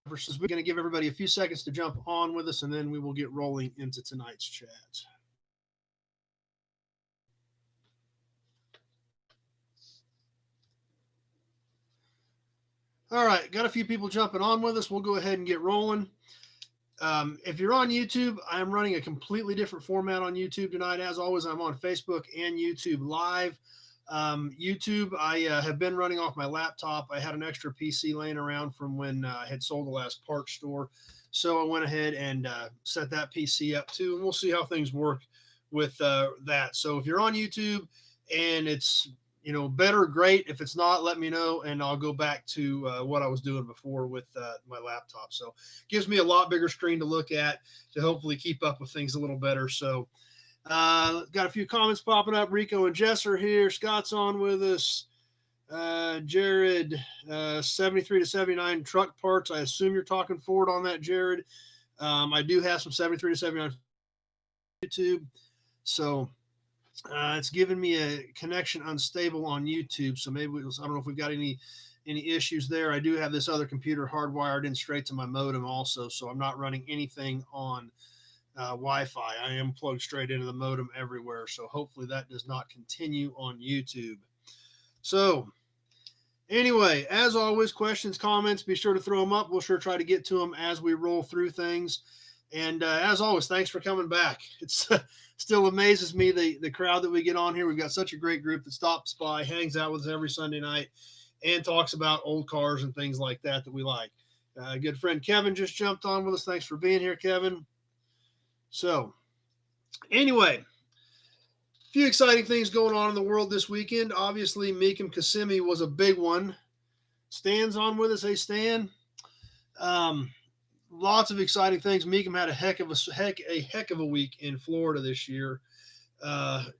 versus. We're going to give everybody a few seconds to jump on with us, and then we will get rolling into tonight's chat. All right, got a few people jumping on with us. We'll go ahead and get rolling. If you're on YouTube, I'm running a completely different format on YouTube tonight. As always, I'm on Facebook and YouTube Live. YouTube, I have been running off my laptop. I had an extra PC laying around from when I had sold the last parts store. So I went ahead and set that PC up too, and we'll see how things work with that. So if you're on YouTube and it's better, great. If it's not, let me know, and I'll go back to what I was doing before with my laptop. So it gives me a lot bigger screen to look at to hopefully keep up with things a little better. So got a few comments popping up. Rico and Jess are here. Scott's on with us. Jared, 73 to 79 truck parts. I assume you're talking Ford on that, Jared. I do have some 73 to 79 YouTube. So it's giving me a connection unstable on YouTube. So maybe I don't know if we've got any issues there. I do have this other computer hardwired in straight to my modem also. So I'm not running anything on Wi-Fi. I am plugged straight into the modem everywhere. So hopefully that does not continue on YouTube. So anyway, as always, questions, comments, be sure to throw them up. We'll sure try to get to them as we roll through things. And as always, thanks for coming back. It's still amazes me the crowd that we get on here. We've got such a great group that stops by, hangs out with us every Sunday night, and talks about old cars and things like that we like. Good friend Kevin just jumped on with us. Thanks for being here, Kevin. So anyway, a few exciting things going on in the world this weekend. Obviously, Mecum Kissimmee was a big one. Stan's on with us. Hey, Stan. Lots of exciting things. Mecum had a heck of a week in Florida this year.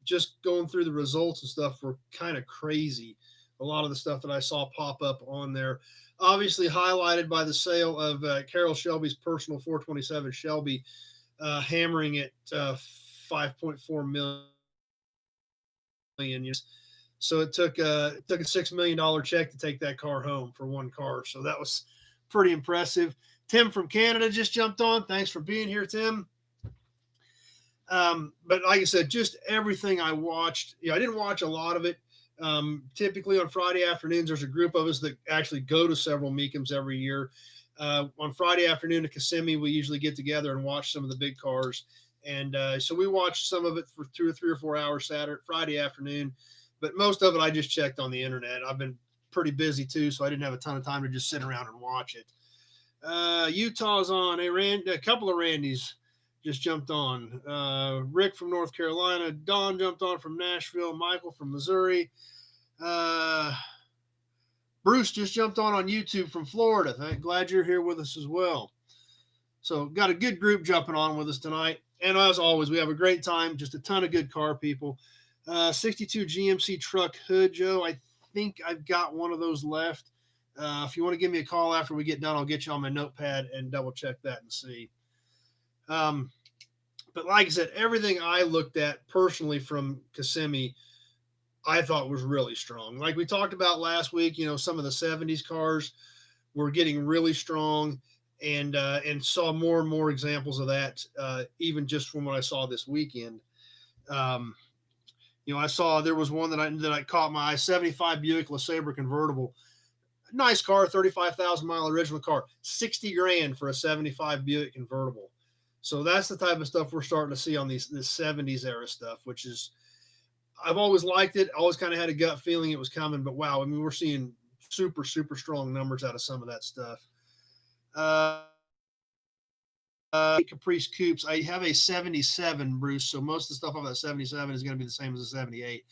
Just going through the results and stuff were kind of crazy. A lot of the stuff that I saw pop up on there, obviously highlighted by the sale of Carroll Shelby's personal 427 Shelby, hammering it 5.4 million. So it took a $6 million check to take that car home for one car. So that was pretty impressive. Tim from Canada just jumped on. Thanks for being here, Tim. But like I said, just everything I watched, I didn't watch a lot of it. Typically on Friday afternoons, there's a group of us that actually go to several Mecums every year. On Friday afternoon at Kissimmee, we usually get together and watch some of the big cars. And so we watched some of it for 3 or 4 hours Friday afternoon. But most of it I just checked on the internet. I've been pretty busy too, so I didn't have a ton of time to just sit around and watch it. Utah's on. A couple of Randys just jumped on. Rick from North Carolina. Don jumped on from Nashville. Michael from Missouri. Bruce just jumped on YouTube from Florida. Glad you're here with us as well. So got a good group jumping on with us tonight. And as always, we have a great time. Just a ton of good car people. 62 GMC truck hood, Joe. I think I've got one of those left. If you want to give me a call after we get done, I'll get you on my notepad and double check that and see. But like I said, everything I looked at personally from Kissimmee, I thought was really strong. Like we talked about last week, some of the 70s cars were getting really strong, and saw more and more examples of that, even just from what I saw this weekend. I saw there was one that I caught my eye, 75 Buick LeSabre convertible. Nice car, 35,000 mile original car, 60 grand for a 75 Buick convertible. So that's the type of stuff we're starting to see on this 70s era stuff, which is, I've always liked it. Always kind of had a gut feeling it was coming, but wow, I mean, we're seeing super, super strong numbers out of some of that stuff. Caprice Coupes. I have a 77, Bruce. So most of the stuff on that 77 is going to be the same as the 78.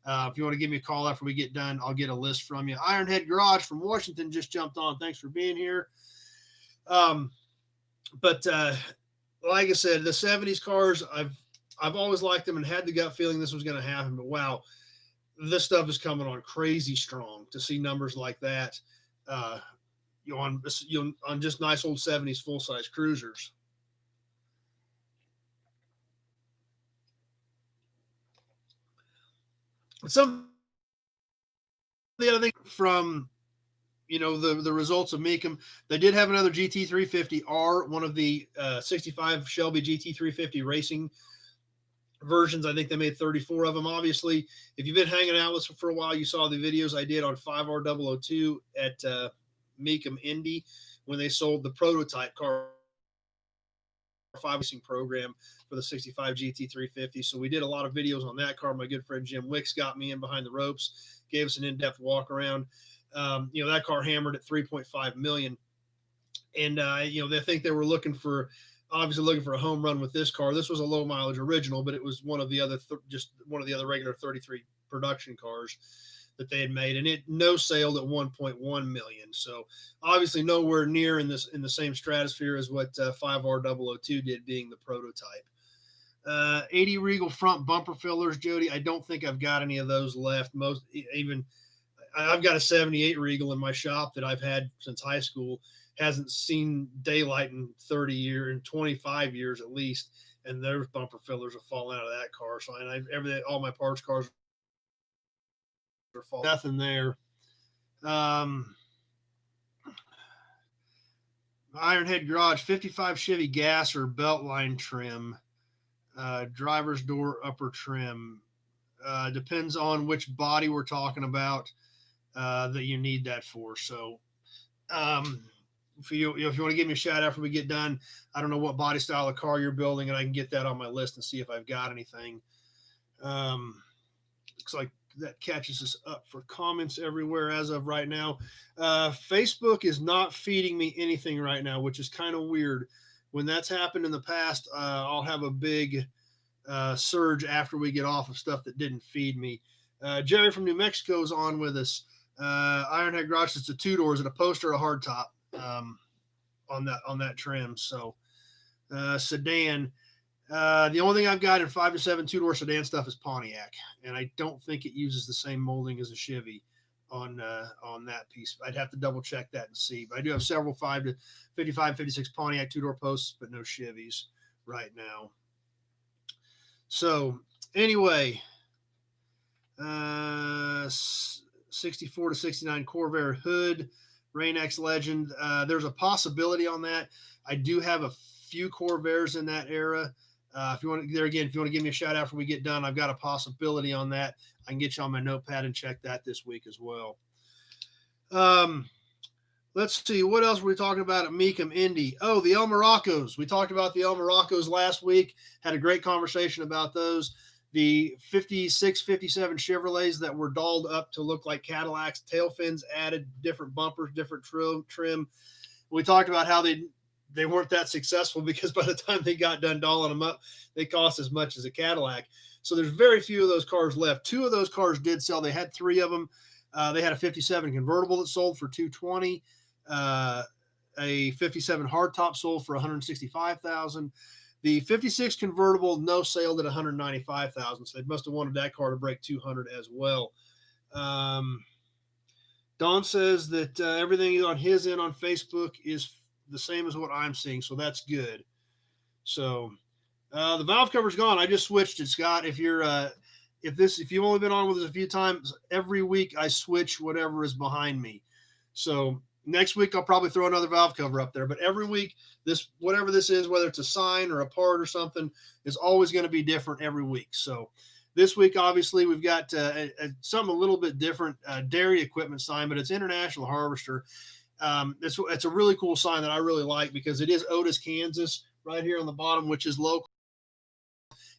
If you want to give me a call after we get done, I'll get a list from you. Ironhead Garage from Washington just jumped on. Thanks for being here. But like I said, the 70s cars, I've always liked them and had the gut feeling this was going to happen. But wow, this stuff is coming on crazy strong. To see numbers like that, on just nice old 70s full size cruisers. Some of the other thing from the results of Mecum. They did have another GT350R, one of the 65 Shelby GT350 racing versions. I think they made 34 of them. Obviously, if you've been hanging out with us for a while, you saw the videos I did on 5R002 at Mecum Indy when they sold the prototype car 5 racing program for the 65 GT350. So we did a lot of videos on that car. My good friend Jim Wicks got me in behind the ropes, gave us an in-depth walk around. That car hammered at 3.5 million. And, they think they were looking for a home run with this car. This was a low mileage original, but it was one of the other, one of the other regular 33 production cars that they had made, and it no sailed at 1.1 million. So obviously nowhere near in the same stratosphere as what 5R002 did, being the prototype. 80 Regal front bumper fillers, Jody. I don't think I've got any of those left. I've got a 78 Regal in my shop that I've had since high school. Hasn't seen daylight in 30 years, in 25 years at least, and those bumper fillers have fallen out of that car. So, and all my parts cars are falling. Nothing there. Ironhead Garage 55 Chevy gas or beltline trim, driver's door upper trim. Depends on which body we're talking about that you need that for. So, if you want to give me a shout out after we get done, I don't know what body style of car you're building, and I can get that on my list and see if I've got anything. Looks like that catches us up for comments everywhere as of right now. Facebook is not feeding me anything right now, which is kind of weird. When that's happened in the past, I'll have a big surge after we get off of stuff that didn't feed me. Jerry from New Mexico is on with us. Ironhead Garage, it's a 2-door. Is it a poster or a hardtop on that trim? So sedan. The only thing I've got in 5 to 7 2-door sedan stuff is Pontiac, and I don't think it uses the same molding as a Chevy on that piece. I'd have to double check that and see. But I do have several 5 to 55, 56 Pontiac 2-door posts, but no Chevys right now. So anyway, 64 to 69 Corvair hood, Rain-X Legend. There's a possibility on that. I do have a few Corvairs in that era. If you want to give me a shout out after we get done, I've got a possibility on that. I can get you on my notepad and check that this week as well. Let's see. What else were we talking about at Mecum Indy? Oh, the El Moroccos. We talked about the El Moroccos last week. Had a great conversation about those. The 56, 57 Chevrolets that were dolled up to look like Cadillacs, tail fins added, different bumpers, different trim. We talked about how they weren't that successful because by the time they got done dolling them up, they cost as much as a Cadillac. So there's very few of those cars left. 2 of those cars did sell. They had 3 of them. They had a 57 convertible that sold for $220,000. A 57 hardtop sold for $165,000. The 56 convertible no sailed at $195,000. So they must have wanted that car to break $200,000 as well. Don says that everything on his end on Facebook is the same as what I'm seeing, so that's good. So the valve cover's gone. I just switched it, Scott. If you've only been on with us a few times, every week I switch whatever is behind me. So next week I'll probably throw another valve cover up there, but every week whatever this is, whether it's a sign or a part or something, is always going to be different every week. So this week, obviously, we've got something a little bit different, dairy equipment sign, but it's International Harvester. It's a really cool sign that I really like because it is Otis, Kansas, right here on the bottom, which is local.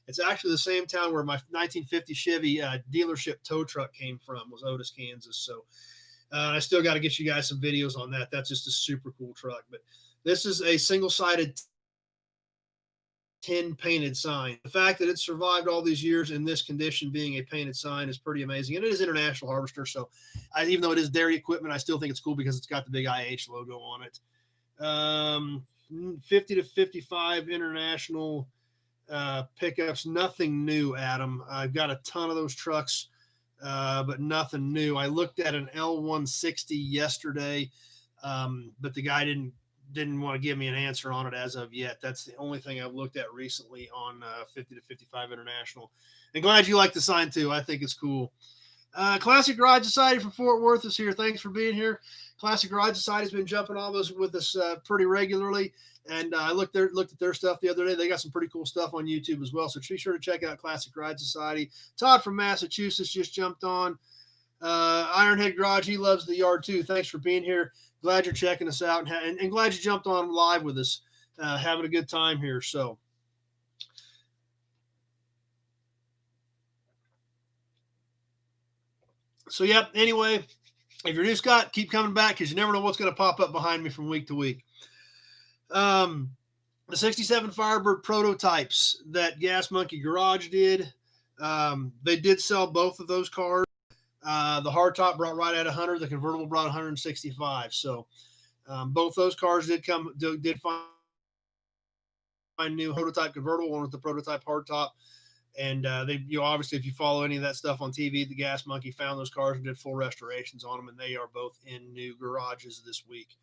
It's actually the same town where my 1950 Chevy dealership tow truck came from, was Otis, Kansas. So I still got to get you guys some videos on that. That's just a super cool truck. But this is a single-sided tin painted sign. The fact that it survived all these years in this condition being a painted sign is pretty amazing. And it is International Harvester. So even though it is dairy equipment, I still think it's cool because it's got the big IH logo on it. 50 to 55 International pickups. Nothing new, Adam. I've got a ton of those trucks, but nothing new. I looked at an L160 yesterday, but the guy didn't want to give me an answer on it as of yet. That's the only thing I've looked at recently on 50 to 55 International. And glad you like the sign too. I think it's cool. Classic Garage Society from Fort Worth is here. Thanks for being here. Classic Garage Society's been jumping all those with us pretty regularly, and I looked at their stuff the other day. They got some pretty cool stuff on YouTube as well. So be sure to check out Classic Garage Society. Todd from Massachusetts just jumped on. Ironhead Garage, he loves the yard too. Thanks for being here. Glad you're checking us out, and glad you jumped on live with us. Having a good time here. So yep. Anyway, if you're new, Scott, keep coming back because you never know what's going to pop up behind me from week to week. The 67 Firebird prototypes that Gas Monkey Garage did, they did sell both of those cars. The hardtop brought right at 100. The convertible brought 165. So both those cars did find new prototype convertible. One with the prototype hardtop. And obviously, if you follow any of that stuff on TV, the Gas Monkey found those cars and did full restorations on them, and they are both in new garages this week.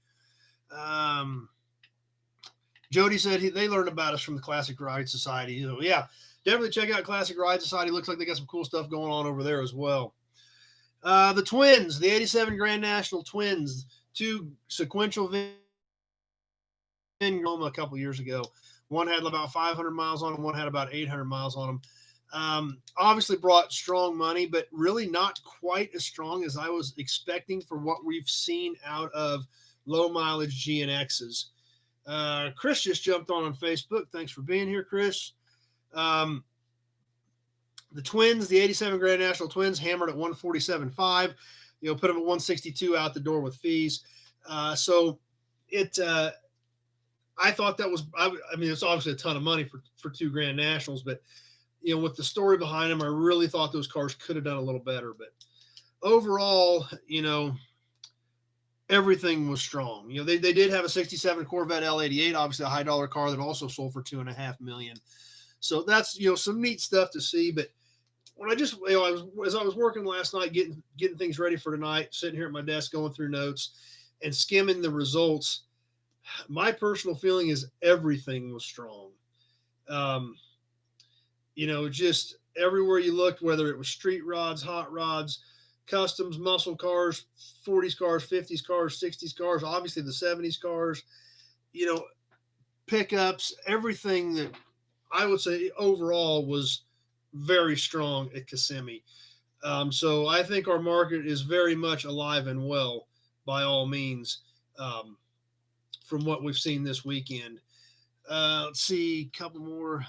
Jody said they learned about us from the Classic Ride Society. So yeah, definitely check out Classic Ride Society. Looks like they got some cool stuff going on over there as well. The Twins, the 87 Grand National Twins, two sequential a couple years ago. One had about 500 miles on them. One had about 800 miles on them. Obviously brought strong money, but really not quite as strong as I was expecting for what we've seen out of low mileage GNXs. Chris just jumped on Facebook. Thanks for being here, Chris. The Twins, the 87 Grand National Twins, hammered at 147.5. Put them at 162 out the door with fees. I thought that was, it's obviously a ton of money for two Grand Nationals, but with the story behind them, I really thought those cars could have done a little better. But overall, everything was strong. They did have a 67 Corvette L88, obviously a high dollar car that also sold for $2.5 million. So that's, some neat stuff to see. But when as I was working last night, getting things ready for tonight, sitting here at my desk, going through notes and skimming the results, my personal feeling is everything was strong. Just everywhere you looked, whether it was street rods, hot rods, customs, muscle cars, 40s cars, 50s cars, 60s cars, obviously the 70s cars, pickups, everything that I would say overall was very strong at Kissimmee. So I think our market is very much alive and well by all means. From what we've seen this weekend. Let's see, a couple more.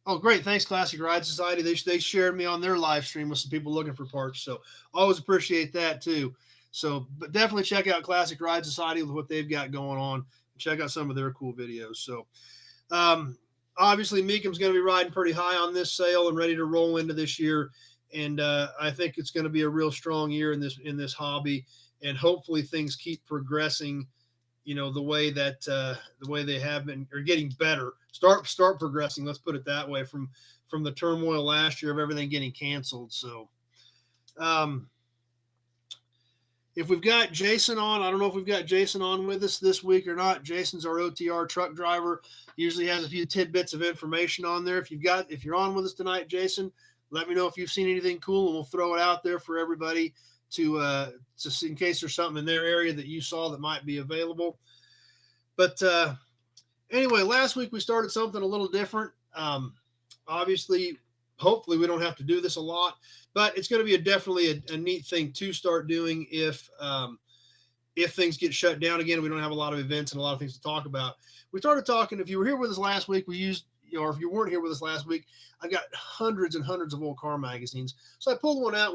Oh, great. Thanks, Classic Ride Society. They shared me on their live stream with some people looking for parts. So always appreciate that too. So, but definitely check out Classic Ride Society with what they've got going on. Check out some of their cool videos. So, obviously Meekham's going to be riding pretty high on this sale and ready to roll into this year. And I think it's going to be a real strong year in this hobby. And hopefully things keep progressing, the way they have been, or getting better. Start progressing. Let's put it that way. From the turmoil last year of everything getting canceled. So, if we've got Jason on, I don't know if we've got Jason on with us this week or not. Jason's our OTR truck driver. Usually has a few tidbits of information on there. If you're on with us tonight, Jason, let me know if you've seen anything cool, and we'll throw it out there for everybody to see in case there's something in their area that you saw that might be available. But anyway, last week we started something a little different. Obviously, hopefully we don't have to do this a lot, but it's going to be definitely a neat thing to start doing if things get shut down again. We don't have a lot of events and a lot of things to talk about. We started talking. If you were here with us last week, we used, or if you weren't here with us last week, I got hundreds and hundreds of old car magazines. So I pulled one out.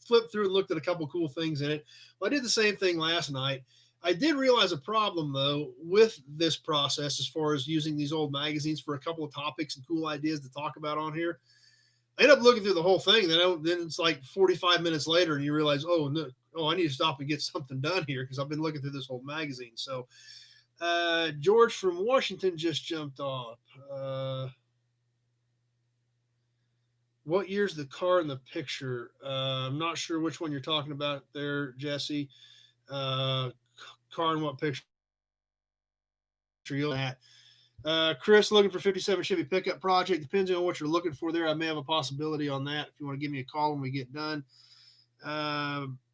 Flipped through and looked at a couple cool things in it. Well, I did the same thing last night. I did realize a problem, though, with this process as far as using these old magazines for a couple of topics and cool ideas to talk about on here. I ended up looking through the whole thing. Then it's like 45 minutes later, and you realize, I need to stop and get something done here because I've been looking through this whole magazine. So George from Washington just jumped off. What year's the car in the picture? I'm not sure which one you're talking about there, Jesse. Car in what picture you're at? Chris, looking for 57 Chevy pickup project. Depending on what you're looking for there, I may have a possibility on that. If you want to give me a call when we get done.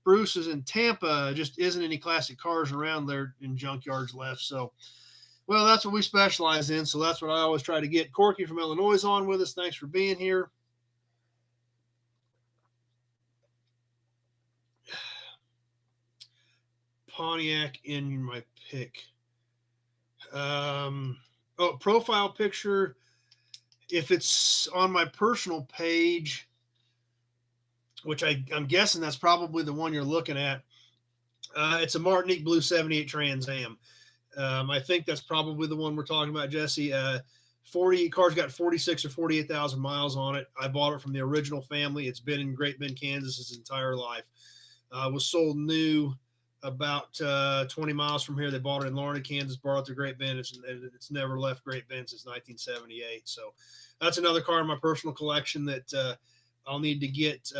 Bruce is in Tampa. Just isn't any classic cars around there in junkyards left. So, well, that's what we specialize in. So that's what I always try to get. Corky from Illinois is on with us. Thanks for being here. Pontiac in my pick. Profile picture. If it's on my personal page, which I'm guessing that's probably the one you're looking at, it's a Martinique Blue 78 Trans Am. I think that's probably the one we're talking about, Jesse. 40 cars got 46 or 48,000 miles on it. I bought it from the original family. It's been in Great Bend, Kansas its entire life. Was sold new about 20 miles from here. They bought it in Larned, Kansas, brought it to Great Bend. It's never left Great Bend since 1978. So that's another car in my personal collection that I'll need to get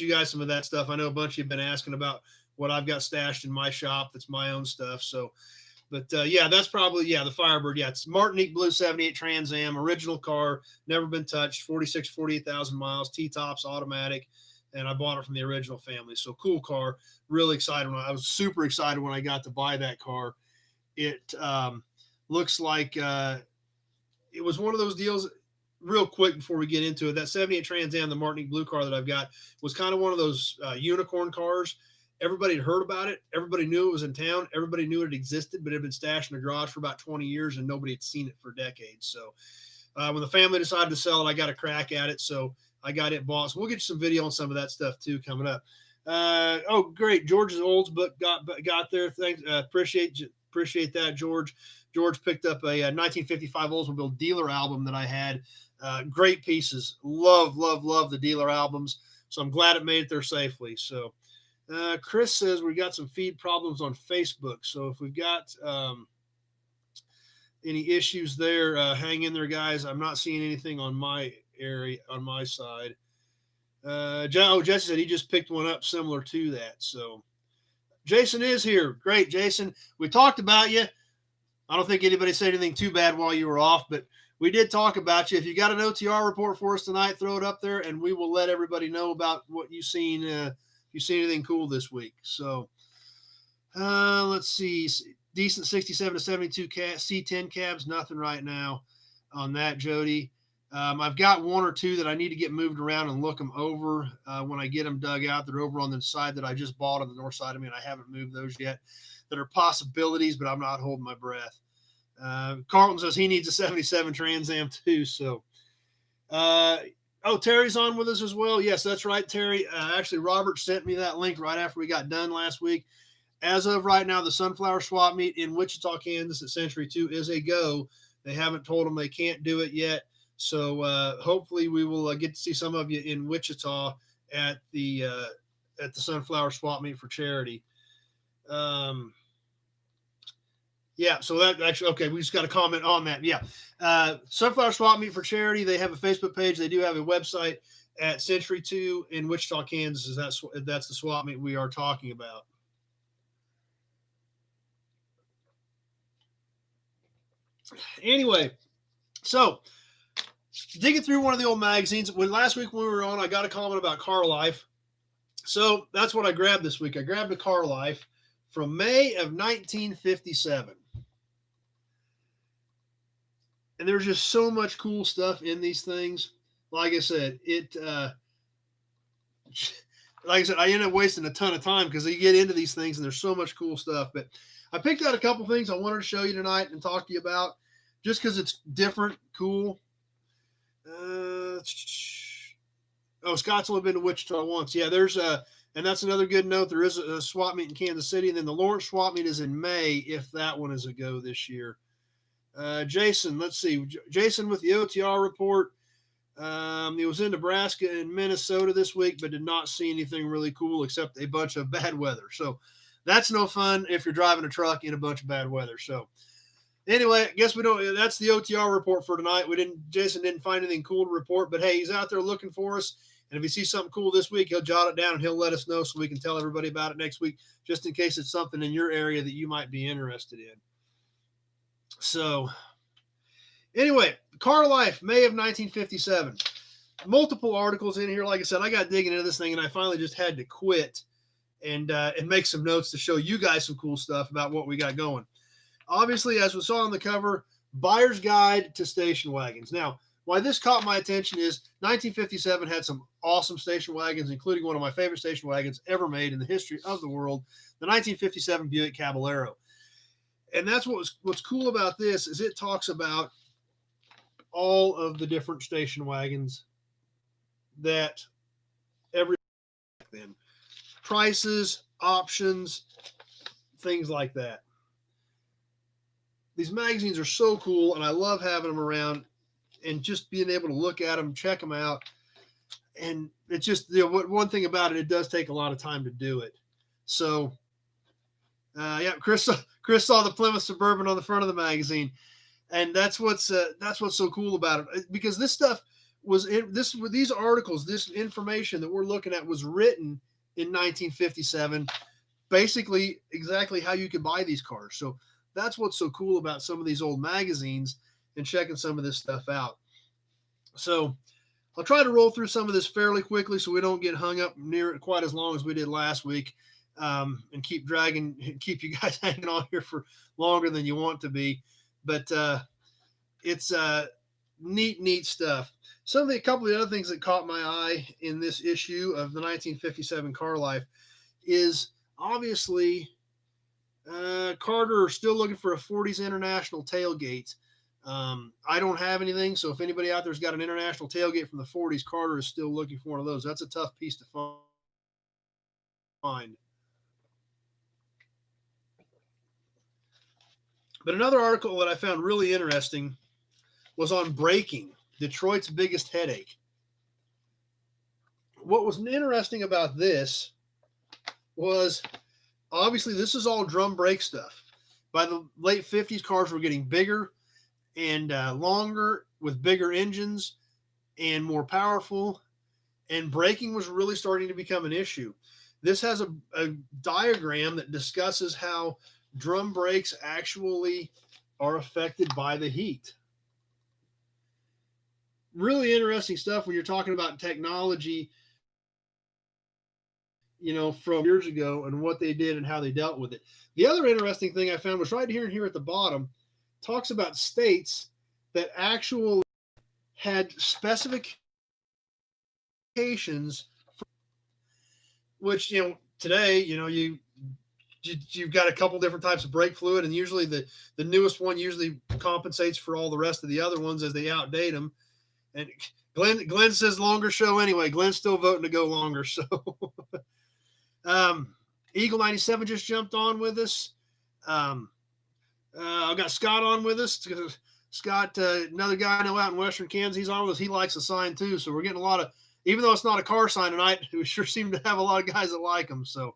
you guys some of that stuff. I know a bunch of you have been asking about what I've got stashed in my shop. That's my own stuff. So, but that's probably, the Firebird. Yeah, it's Martinique Blue 78 Trans Am, original car, never been touched, 48,000 miles, T-tops, automatic. And I bought it from the original family. So cool car. Really excited. I was super excited when I got to buy that car. It looks like it was one of those deals. Real quick before we get into it, that 78 Trans Am, the Martinique Blue car that I've got, was kind of one of those unicorn cars. Everybody had heard about it. Everybody knew it was in town. Everybody knew it existed, but it had been stashed in a garage for about 20 years, and nobody had seen it for decades. So when the family decided to sell it, I got a crack at it. So I got it bought. So we'll get you some video on some of that stuff too coming up. Great. George's Olds book got there. Thanks. Appreciate that, George. George picked up a 1955 Oldsmobile dealer album that I had. Great pieces. Love the dealer albums. So I'm glad it made it there safely. So Chris says we got some feed problems on Facebook. So if we've got any issues there, hang in there, guys. I'm not seeing anything on my area, on my side. Jesse said he just picked one up similar to that. So Jason is here. Great, Jason. We talked about you. I don't think anybody said anything too bad while you were off, but we did talk about you. If you got an OTR report for us tonight, throw it up there, and we will let everybody know about what you've seen. If you see anything cool this week. So let's see. Decent 67 to 72 C10 cabs. Nothing right now on that, Jody. I've got one or two that I need to get moved around and look them over when I get them dug out. They're over on the side that I just bought on the north side of me, and I haven't moved those yet. That are possibilities, but I'm not holding my breath. Carlton says he needs a 77 Trans Am too. So, Terry's on with us as well. Yes, that's right, Terry. Actually, Robert sent me that link right after we got done last week. As of right now, the Sunflower Swap Meet in Wichita, Kansas at Century 2 is a go. They haven't told them they can't do it yet. So hopefully we will get to see some of you in Wichita at the Sunflower Swap Meet for charity. So that actually, okay, we just got a comment on that. Sunflower Swap Meet for charity. They have a Facebook page. They do have a website at Century 2 in Wichita, Kansas. That's the swap meet we are talking about. Anyway, so digging through one of the old magazines. Last week when we were on, I got a comment about Car Life. So that's what I grabbed this week. I grabbed a Car Life from May of 1957. And there's just so much cool stuff in these things. Like I said, I end up wasting a ton of time because you get into these things and there's so much cool stuff. But I picked out a couple things I wanted to show you tonight and talk to you about just because it's different, cool. Scott's only been to Wichita once. Yeah, and that's another good note. There is a swap meet in Kansas City, and then the Lawrence swap meet is in May, if that one is a go this year. Jason, let's see. Jason with the OTR report. He was in Nebraska and Minnesota this week, but did not see anything really cool except a bunch of bad weather. So that's no fun if you're driving a truck in a bunch of bad weather. So anyway, I guess that's the OTR report for tonight. Jason didn't find anything cool to report, but hey, he's out there looking for us. And if he sees something cool this week, he'll jot it down and he'll let us know so we can tell everybody about it next week, just in case it's something in your area that you might be interested in. So anyway, Car Life, May of 1957. Multiple articles in here. Like I said, I got digging into this thing, and I finally just had to quit and make some notes to show you guys some cool stuff about what we got going. Obviously, as we saw on the cover, Buyer's Guide to Station Wagons. Now, why this caught my attention is 1957 had some awesome station wagons, including one of my favorite station wagons ever made in the history of the world, the 1957 Buick Caballero. And that's what's cool about this is it talks about all of the different station wagons that every then prices, options, things like that. These magazines are so cool, and I love having them around and just being able to look at them, check them out. And it's just, one thing about it, it does take a lot of time to do it. So, yeah, Chris saw the Plymouth Suburban on the front of the magazine, and that's what's so cool about it, because this stuff these articles, this information that we're looking at was written in 1957, basically exactly how you could buy these cars. So that's what's so cool about some of these old magazines and checking some of this stuff out. So I'll try to roll through some of this fairly quickly so we don't get hung up near it quite as long as we did last week, and keep you guys hanging on here for longer than you want to be. But it's neat stuff. A couple of the other things that caught my eye in this issue of the 1957 Car Life is obviously Carter still looking for a 40s International tailgate. I don't have anything, so if anybody out there's got an International tailgate from the 40s, Carter is still looking for one of those. That's a tough piece to find. But another article that I found really interesting was on braking, Detroit's biggest headache. What was interesting about this was, obviously, this is all drum brake stuff. By the late 50s, cars were getting bigger and longer with bigger engines and more powerful, and braking was really starting to become an issue. This has a diagram that discusses how drum brakes actually are affected by the heat. Really interesting stuff when you're talking about technology, from years ago and what they did and how they dealt with it. The other interesting thing I found was right here at the bottom, talks about states that actually had specifications, which, today, you've got a couple different types of brake fluid, and usually the newest one usually compensates for all the rest of the other ones as they outdate them. And Glenn says longer show anyway. Glenn's still voting to go longer. So Eagle 97 just jumped on with us. I've got Scott on with us. Scott, another guy I know out in Western Kansas, he's on with us. He likes the sign too. So we're getting a lot of, even though it's not a car sign tonight, we sure seem to have a lot of guys that like them. So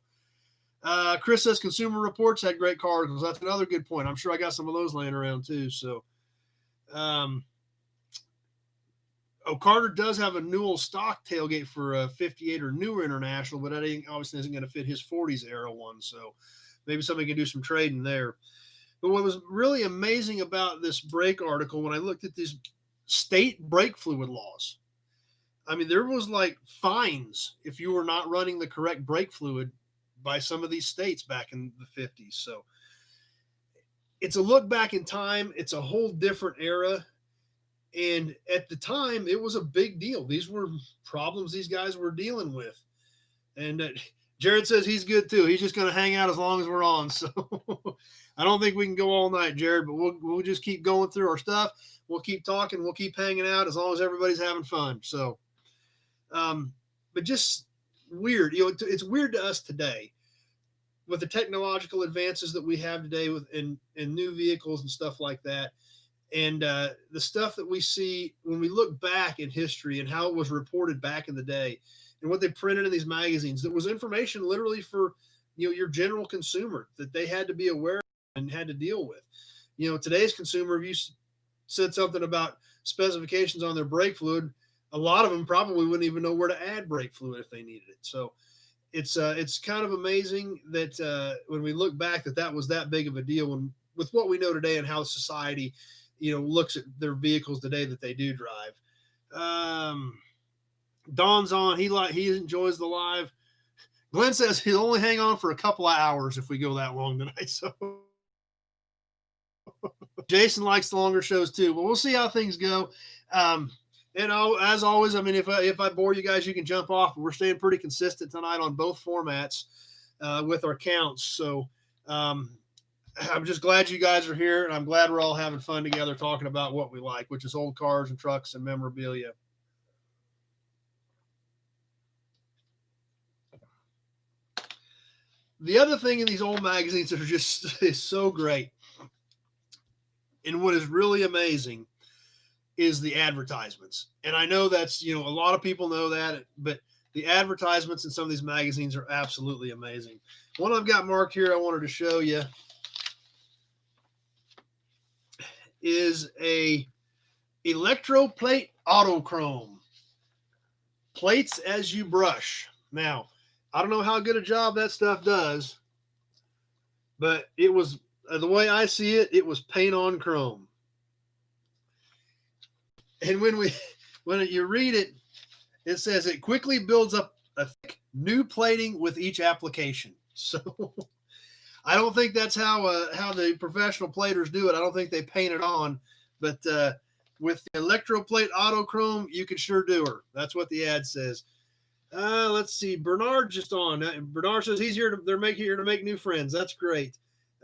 Chris says Consumer Reports had great cars. That's another good point. I'm sure I got some of those laying around too. So, Carter does have a Newell stock tailgate for a 58 or newer International, but that obviously isn't going to fit his 40s era one. So maybe somebody can do some trading there. But what was really amazing about this brake article, when I looked at these state brake fluid laws, I mean, there was like fines if you were not running the correct brake fluid by some of these states back in the 50s. So it's a look back in time. It's a whole different era. And at the time, it was a big deal. These were problems these guys were dealing with. And Jared says he's good too. He's just going to hang out as long as we're on. So I don't think we can go all night, Jared, but we'll just keep going through our stuff. We'll keep talking. We'll keep hanging out as long as everybody's having fun. So, but just weird. It's weird to us today with the technological advances that we have today in new vehicles and stuff like that. And the stuff that we see when we look back in history and how it was reported back in the day and what they printed in these magazines, that was information literally for, your general consumer that they had to be aware of and had to deal with. Today's consumer, if you said something about specifications on their brake fluid, a lot of them probably wouldn't even know where to add brake fluid if they needed it. So it's kind of amazing that when we look back that was that big of a deal when with what we know today and how society, looks at their vehicles today that they do drive. Don's on. He enjoys the live. Glenn says he'll only hang on for a couple of hours if we go that long tonight. So Jason likes the longer shows too, but we'll see how things go. As always, I mean, if I bore you guys, you can jump off. We're staying pretty consistent tonight on both formats with our counts. So I'm just glad you guys are here, and I'm glad we're all having fun together talking about what we like, which is old cars and trucks and memorabilia. The other thing in these old magazines that are just is so great, and what is really amazing, is the advertisements. And I know that's, a lot of people know that, but the advertisements in some of these magazines are absolutely amazing. One I've got marked here I wanted to show you is a electroplate autochrome. Plates as you brush. Now, I don't know how good a job that stuff does, but it was, the way I see it, it was paint on chrome. And when you read it, it says it quickly builds up a thick new plating with each application. So I don't think that's how the professional platers do it. I don't think they paint it on, but with the electroplate autochrome, you can sure do her. That's what the ad says. Let's see. Bernard just on. Bernard says he's here. They're here to make new friends. That's great.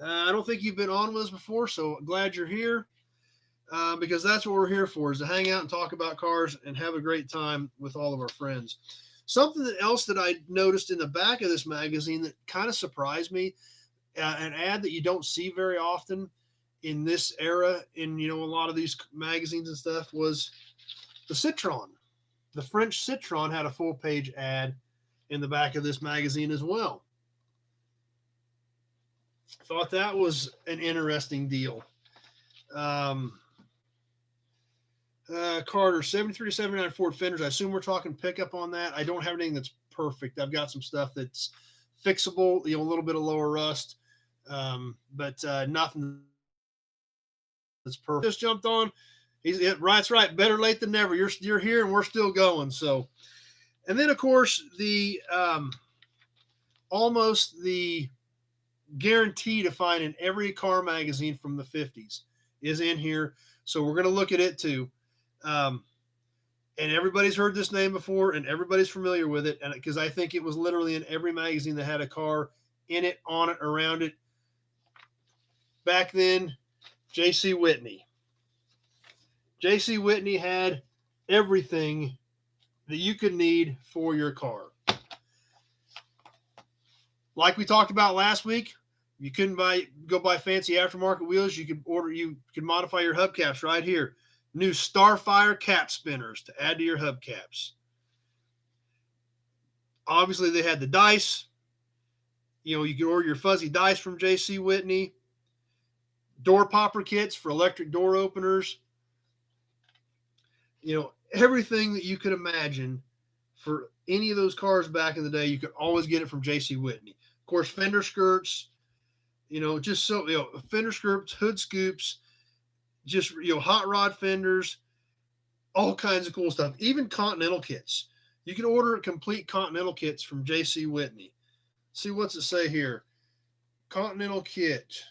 I don't think you've been on with us before, so glad you're here. Because that's what we're here for, is to hang out and talk about cars and have a great time with all of our friends. Something else that I noticed in the back of this magazine that kind of surprised me, an ad that you don't see very often in this era in, a lot of these magazines and stuff, was the Citroen. The French Citroen had a full page ad in the back of this magazine as well. Thought that was an interesting deal. Carter, 73 to 79 Ford Fenders. I assume we're talking pickup on that. I don't have anything that's perfect. I've got some stuff that's fixable, a little bit of lower rust, but nothing that's perfect. Just jumped on. That's right. Better late than never. You're here and we're still going. So, and then of course the almost the guarantee to find in every car magazine from the 50s is in here. So we're going to look at it too. And everybody's heard this name before and everybody's familiar with it. And because I think it was literally in every magazine that had a car in it, on it, around it. Back then, J.C. Whitney. J.C. Whitney had everything that you could need for your car. Like we talked about last week, you couldn't go buy fancy aftermarket wheels. You could modify your hubcaps right here. New Starfire cap spinners to add to your hubcaps. Obviously, they had the dice. You could order your fuzzy dice from J.C. Whitney. Door popper kits for electric door openers. Everything that you could imagine for any of those cars back in the day, you could always get it from J.C. Whitney. Of course, fender skirts, fender skirts, hood scoops, just, hot rod fenders, all kinds of cool stuff. Even Continental kits. You can order complete Continental kits from J.C. Whitney. See, what's it say here? Continental kit.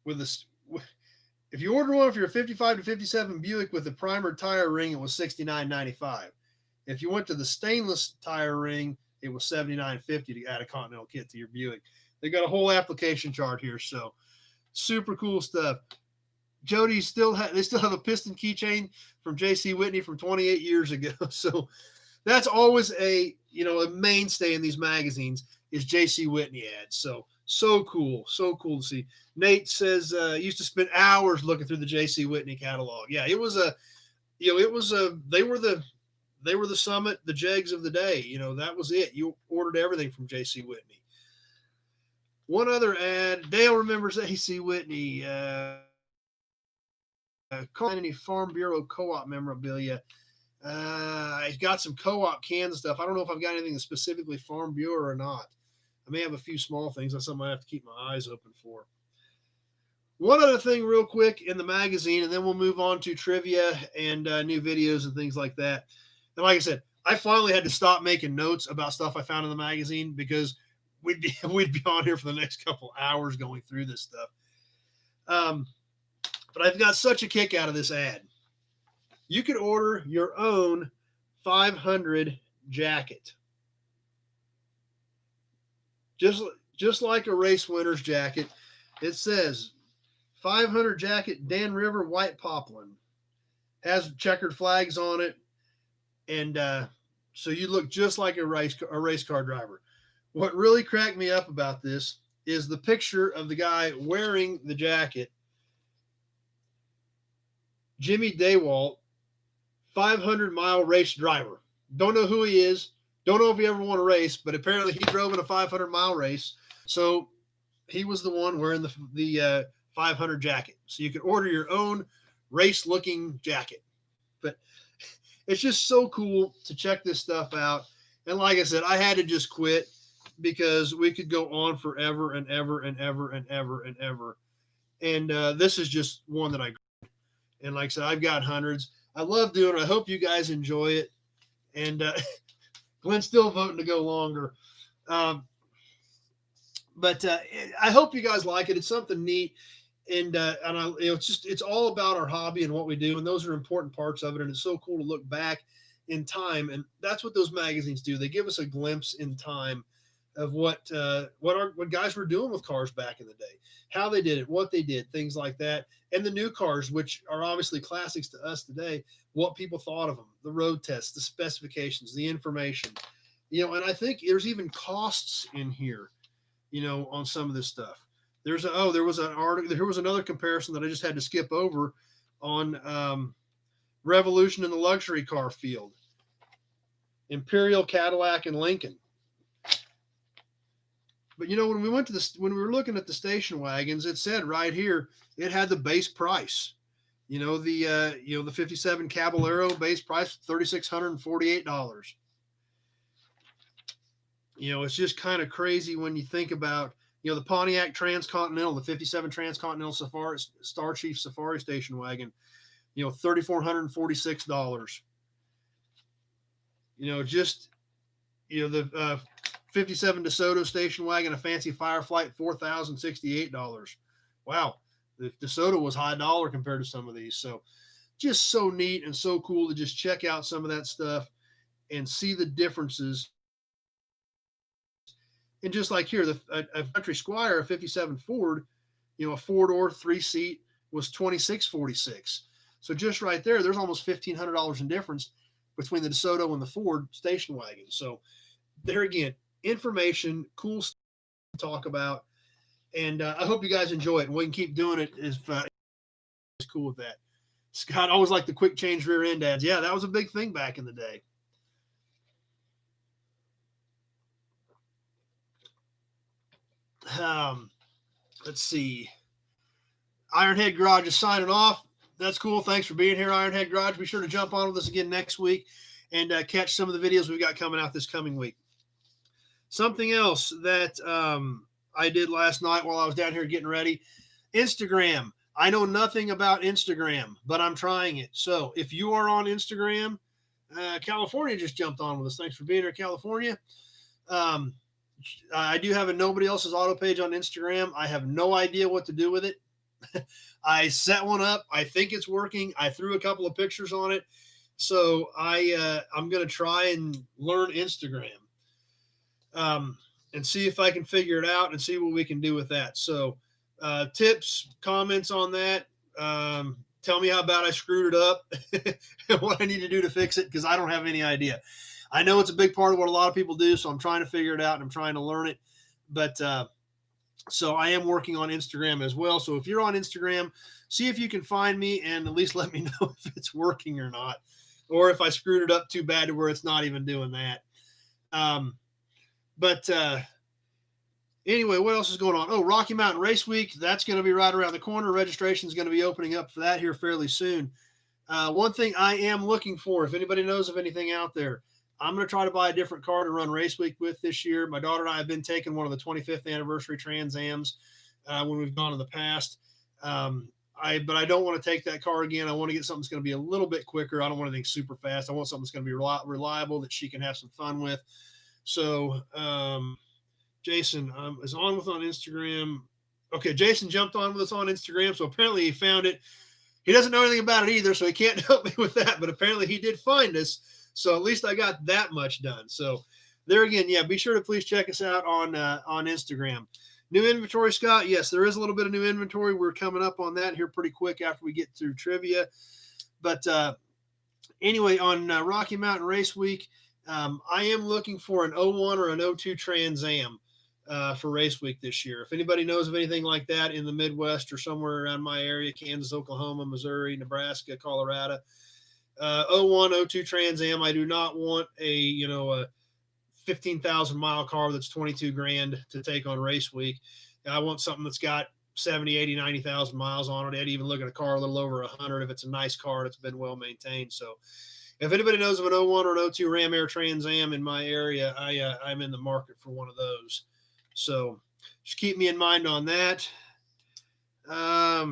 If you order one for your 55 to 57 Buick with the primer tire ring, it was $69.95. If you went to the stainless tire ring, it was $79.50 to add a Continental kit to your Buick. They got a whole application chart here, so super cool stuff. Jody, they still have a piston keychain from J.C. Whitney from 28 years ago. So that's always a mainstay in these magazines is J.C. Whitney ads. So cool to see. Nate says used to spend hours looking through the J.C. Whitney catalog. Yeah, they were the Summit, the Jegs of the day. That was it. You ordered everything from J.C. Whitney. One other ad, Dale remembers J.C. Whitney. Any Farm Bureau co-op memorabilia. I got some co-op cans and stuff. I don't know if I've got anything specifically Farm Bureau or not. I may have a few small things. That's something I have to keep my eyes open for. One other thing, real quick, in the magazine, and then we'll move on to trivia and new videos and things like that. And like I said, I finally had to stop making notes about stuff I found in the magazine because we'd be on here for the next couple hours going through this stuff. But I've got such a kick out of this ad. You could order your own 500 jacket, just like a race winner's jacket. It says 500 jacket, Dan River white poplin, has checkered flags on it, and so you look just like a race car driver. What really cracked me up about this is the picture of the guy wearing the jacket. Jimmy Dewalt, 500-mile race driver. Don't know who he is. Don't know if he ever won a race, but apparently he drove in a 500-mile race. So he was the one wearing the 500 jacket. So you can order your own race-looking jacket. But it's just so cool to check this stuff out. And like I said, I had to just quit because we could go on forever and ever and ever and ever and ever. And this is just one that I grabbed. And like I said, I've got hundreds. I love doing it. I hope you guys enjoy it. And Glenn's still voting to go longer. But I hope you guys like it. It's something neat. And it's all about our hobby and what we do. And those are important parts of it. And it's so cool to look back in time. And that's what those magazines do. They give us a glimpse in time of what guys were doing with cars back in the day, how they did it, what they did, things like that. And the new cars, which are obviously classics to us today, what people thought of them, the road tests, the specifications, the information, and I think there's even costs in here, on some of this stuff. There was an article, there was another comparison that I just had to skip over on revolution in the luxury car field, Imperial, Cadillac, and Lincoln. But when we were looking at the station wagons, it said right here it had the base price. The 57 Caballero base price $3,648. It's just kind of crazy when you think about the Pontiac Transcontinental, the 57 Transcontinental Star Chief Safari station wagon, $3,446. The 57 DeSoto station wagon, a fancy Fireflight, $4,068. Wow. The DeSoto was high dollar compared to some of these. So just so neat and so cool to just check out some of that stuff and see the differences. And just like here, a Country Squire, a 57 Ford, a 4-door 3-seat was $2,646. So just right there's almost $1,500 in difference between the DeSoto and the Ford station wagon. So there again, information, cool stuff to talk about. And I hope you guys enjoy it. And we can keep doing it if it's cool with that. Scott always liked the quick change rear end ads. Yeah, that was a big thing back in the day. Let's see. Ironhead Garage is signing off. That's cool. Thanks for being here, Ironhead Garage. Be sure to jump on with us again next week and catch some of the videos we've got coming out this coming week. Something else that I did last night while I was down here getting ready, Instagram. I know nothing about Instagram, but I'm trying it. So if you are on Instagram, California just jumped on with us. Thanks for being here, California. I do have a nobody else's auto page on Instagram. I have no idea what to do with it. I set one up. I think it's working. I threw a couple of pictures on it. So I'm going to try and learn Instagram. And see if I can figure it out and see what we can do with that. So tips, comments on that. Tell me how bad I screwed it up and what I need to do to fix it, because I don't have any idea. I know it's a big part of what a lot of people do, so I'm trying to figure it out and I'm trying to learn it. But so I am working on Instagram as well. So if you're on Instagram, see if you can find me and at least let me know if it's working or not, or if I screwed it up too bad to where it's not even doing that. But anyway, what else is going on? Oh, Rocky Mountain Race Week. That's going to be right around the corner. Registration is going to be opening up for that here fairly soon. One thing I am looking for, if anybody knows of anything out there, I'm going to try to buy a different car to run race week with this year. My daughter and I have been taking one of the 25th anniversary Trans Ams when we've gone in the past. But I don't want to take that car again. I want to get something that's going to be a little bit quicker. I don't want anything super fast. I want something that's going to be reliable that she can have some fun with. So, Jason is on Instagram. Okay, Jason jumped on with us on Instagram, so apparently he found it. He doesn't know anything about it either, so he can't help me with that, but apparently he did find us, so at least I got that much done. So there again, yeah, be sure to please check us out on Instagram. New inventory, Scott? Yes, there is a little bit of new inventory. We're coming up on that here pretty quick after we get through trivia. But anyway, on Rocky Mountain Race Week, I am looking for an 01 or an 02 Trans Am for race week this year. If anybody knows of anything like that in the Midwest or somewhere around my area, Kansas, Oklahoma, Missouri, Nebraska, Colorado, 01, 02 Trans Am. I do not want a 15,000 mile car that's 22 grand to take on race week. I want something that's got 70, 80, 90,000 miles on it. I'd even look at a car a little over 100 if it's a nice car that's been well maintained. So if anybody knows of an 01 or an 02 Ram Air Trans Am in my area, I'm in the market for one of those. So just keep me in mind on that.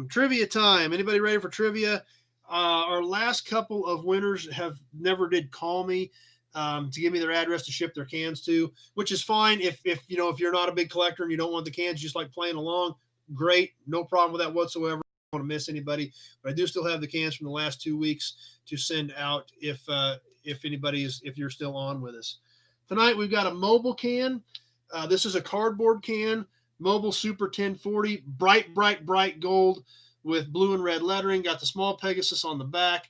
Trivia time. Anybody ready for trivia? Our last couple of winners have never did call me to give me their address to ship their cans to, which is fine. If you're not a big collector and you don't want the cans, you just like playing along, great. No problem with that whatsoever. I don't want to miss anybody, but I do still have the cans from the last 2 weeks to send out if you're still on with us. Tonight we've got a mobile can. This is a cardboard can, Mobile Super 1040, bright gold with blue and red lettering. Got the small Pegasus on the back.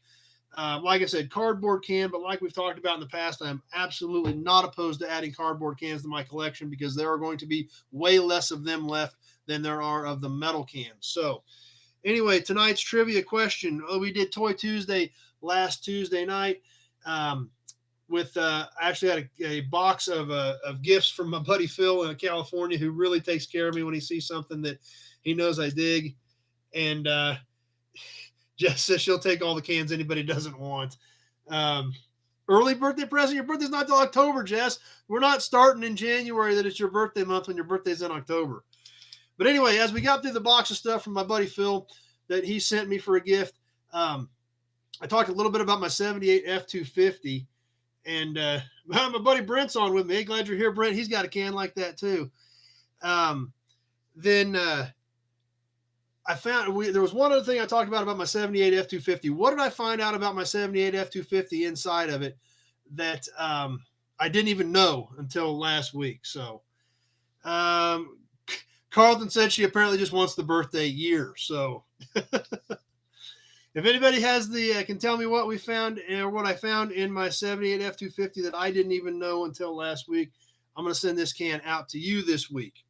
Like I said, cardboard can, but like we've talked about in the past, I'm absolutely not opposed to adding cardboard cans to my collection because there are going to be way less of them left than there are of the metal cans. So anyway, tonight's trivia question. We did Toy Tuesday last Tuesday night. I actually had a box of gifts from my buddy Phil in California, who really takes care of me when he sees something that he knows I dig. And Jess says she'll take all the cans anybody doesn't want. Early birthday present. Your birthday's not till October, Jess. We're not starting in January that it's your birthday month when your birthday's in October. But anyway, as we got through the box of stuff from my buddy Phil that he sent me for a gift, I talked a little bit about my 78 F250. And my buddy Brent's on with me. Hey, glad you're here, Brent. He's got a can like that too. Then I found there was one other thing I talked about my 78 F250. What did I find out about my 78 F250 inside of it that I didn't even know until last week? So Carlton said she apparently just wants the birthday year. So if anybody has can tell me what we found or what I found in my 78 F250 that I didn't even know until last week, I'm going to send this can out to you this week.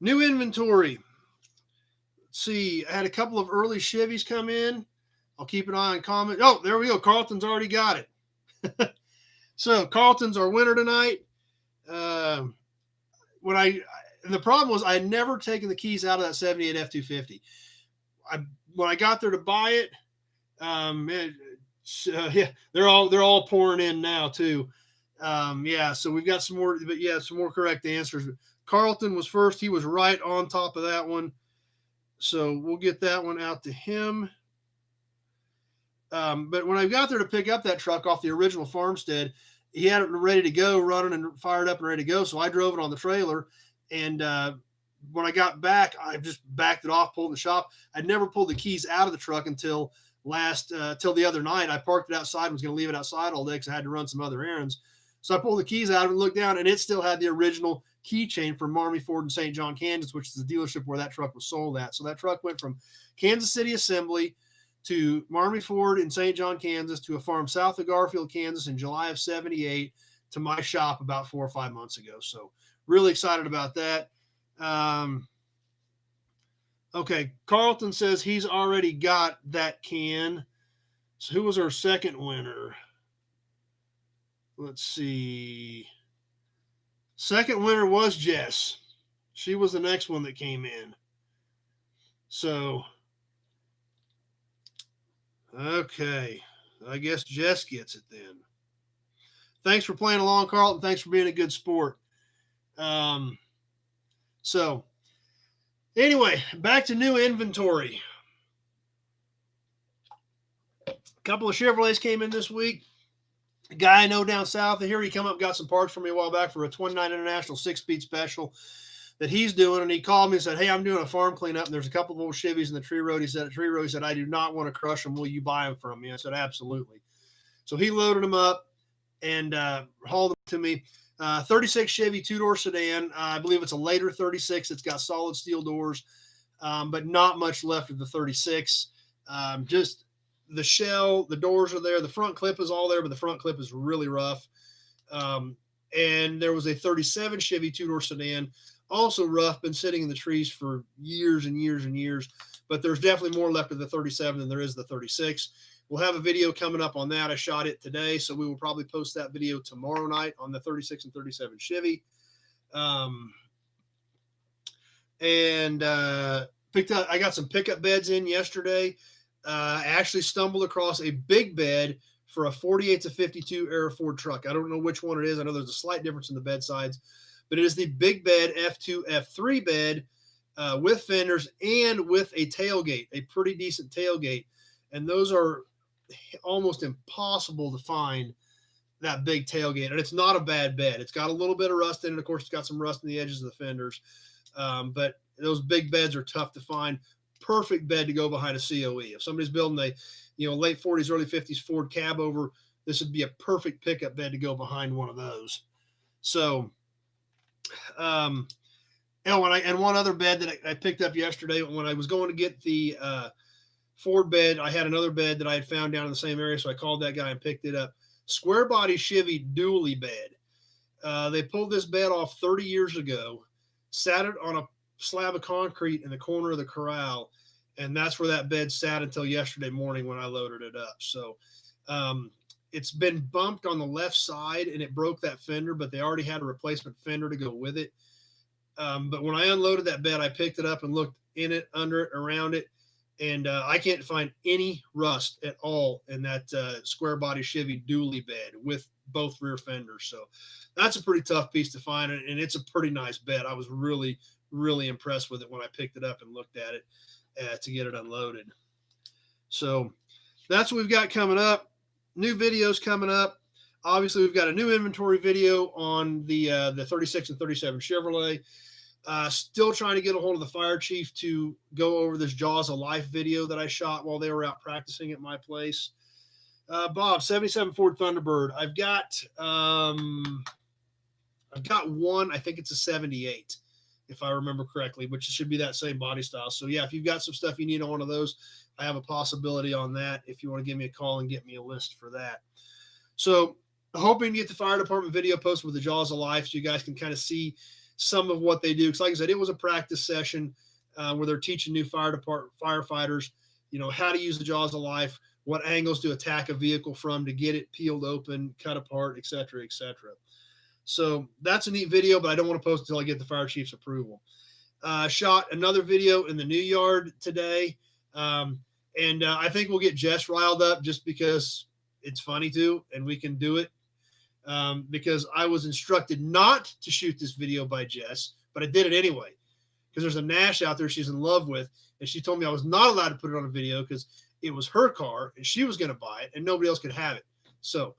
New inventory. Let's see. I had a couple of early Chevys come in. I'll keep an eye on comment. Oh, there we go. Carlton's already got it. So Carlton's our winner tonight. The problem was I had never taken the keys out of that 78 F250. When I got there to buy it, they're all pouring in now too. So we've got some more, but yeah, some more correct answers. Carlton was first. He was right on top of that one. So we'll get that one out to him. But when I got there to pick up that truck off the original farmstead, he had it ready to go, running and fired up and ready to go. So I drove it on the trailer. And when I got back, I just backed it off, pulled in the shop. I'd never pulled the keys out of the truck until the other night. I parked it outside and was going to leave it outside all day because I had to run some other errands. So I pulled the keys out and looked down, and it still had the original keychain from Marmy Ford in St. John, Kansas, which is the dealership where that truck was sold at. So that truck went from Kansas City Assembly to Marmy Ford in St. John, Kansas, to a farm south of Garfield, Kansas in July of 78 to my shop about 4 or 5 months ago. So really excited about that. Okay, Carlton says he's already got that can. So who was our second winner? Let's see. Second winner was Jess. She was the next one that came in. So, okay. I guess Jess gets it then. Thanks for playing along, Carlton. Thanks for being a good sport. So, anyway, back to new inventory. A couple of Chevrolets came in this week. A guy I know down south of here, he come up, got some parts for me a while back for a 29 International 6-speed special that he's doing, and he called me and said, hey, I'm doing a farm cleanup, and there's a couple of old Chevys in the tree road. He said, I do not want to crush them. Will you buy them from me? I said, absolutely. So he loaded them up and hauled them to me. 36 Chevy two-door sedan. I believe it's a later 36. It's got solid steel doors, but not much left of the 36. Just the shell, the doors are there. The front clip is all there, but the front clip is really rough. And there was a 37 Chevy two-door sedan, also rough, been sitting in the trees for years and years and years. But there's definitely more left of the 37 than there is the 36. We'll have a video coming up on that. I shot it today, so we will probably post that video tomorrow night on the 36 and 37 Chevy. Picked up. I got some pickup beds in yesterday. I actually stumbled across a big bed for a 48 to 52 Air Ford truck. I don't know which one it is. I know there's a slight difference in the bed sides, but it is the big bed F2, F3 bed with fenders and with a tailgate, a pretty decent tailgate. And those are almost impossible to find, that big tailgate. And it's not a bad bed. It's got a little bit of rust in it. Of course, it's got some rust in the edges of the fenders. But those big beds are tough to find. Perfect bed to go behind a COE. If somebody's building a, late 40s, early 50s Ford cab over, this would be a perfect pickup bed to go behind one of those. So, and one other bed that I picked up yesterday when I was going to get the Ford bed, I had another bed that I had found down in the same area, so I called that guy and picked it up. Square body Chevy dually bed. They pulled this bed off 30 years ago, sat it on a slab of concrete in the corner of the corral, and that's where that bed sat until yesterday morning when I loaded it up. So it's been bumped on the left side, and it broke that fender, but they already had a replacement fender to go with it. But when I unloaded that bed, I picked it up and looked in it, under it, around it, and I can't find any rust at all in that square body Chevy dually bed with both rear fenders. So that's a pretty tough piece to find, and it's a pretty nice bed. I was really, really impressed with it when I picked it up and looked at it to get it unloaded. So that's what we've got coming up. New videos coming up. Obviously, we've got a new inventory video on the 36 and 37 Chevrolet. Still trying to get a hold of the fire chief to go over this Jaws of Life video that I shot while they were out practicing at my place. Bob, 77 Ford Thunderbird. I've got one. I think it's a 78, if I remember correctly, which should be that same body style. So yeah, if you've got some stuff you need on one of those, I have a possibility on that. If you want to give me a call and get me a list for that. So hoping to get the fire department video posted with the Jaws of Life so you guys can kind of see some of what they do. Because like I said, it was a practice session where they're teaching new fire department firefighters, how to use the Jaws of Life, what angles to attack a vehicle from to get it peeled open, cut apart, et cetera, et cetera. So that's a neat video, but I don't want to post until I get the fire chief's approval. Shot another video in the new yard today. And I think we'll get Jess riled up just because it's funny too, and we can do it. Because I was instructed not to shoot this video by Jess, but I did it anyway because there's a Nash out there she's in love with, and she told me I was not allowed to put it on a video because it was her car and she was going to buy it and nobody else could have it. So,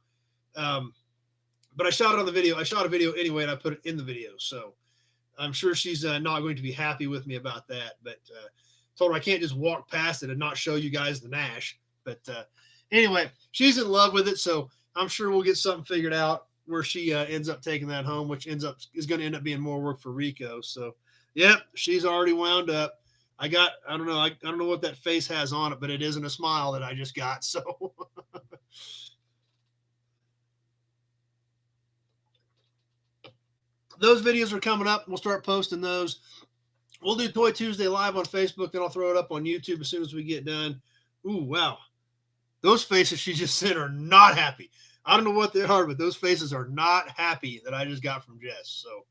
but I shot it on the video. I shot a video anyway, and I put it in the video. So I'm sure she's not going to be happy with me about that, but told her I can't just walk past it and not show you guys the Nash. But anyway, she's in love with it, so I'm sure we'll get something figured out where she ends up taking that home, which is going to end up being more work for Rico. So, yep, she's already wound up. I don't know what that face has on it, but it isn't a smile that I just got. So, those videos are coming up. We'll start posting those. We'll do Toy Tuesday live on Facebook, then I'll throw it up on YouTube as soon as we get done. Ooh, wow. Those faces she just sent are not happy. I don't know what they are, but those faces are not happy that I just got from Jess. So,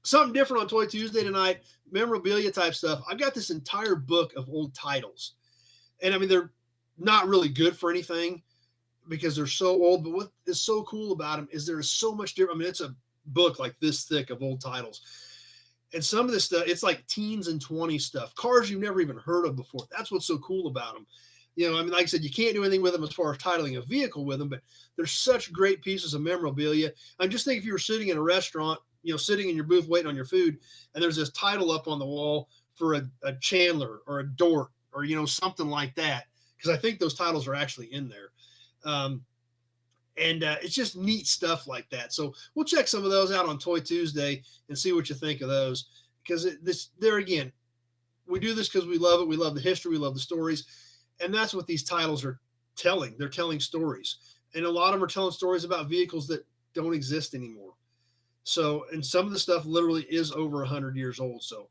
something different on Toy Tuesday tonight, memorabilia type stuff. I've got this entire book of old titles. And I mean, not really good for anything because they're so old. But what is so cool about them is there is so much different. I mean, it's a book like this thick of old titles. And some of this stuff, it's like teens and 20s stuff, cars you've never even heard of before. That's what's so cool about them. You know, I mean, like I said, you can't do anything with them as far as titling a vehicle with them, but they're such great pieces of memorabilia. I just think if you were sitting in a restaurant, you know, sitting in your booth waiting on your food, and there's this title up on the wall for a Chandler or a Dort or, you know, something like that, because I think those titles are actually in there. And it's just neat stuff like that. So we'll check some of those out on Toy Tuesday and see what you think of those. Because there again, we do this because we love it. We love the history. We love the stories. And that's what these titles are telling. They're telling stories. And a lot of them are telling stories about vehicles that don't exist anymore. So, and some of the stuff literally is over 100 years old. So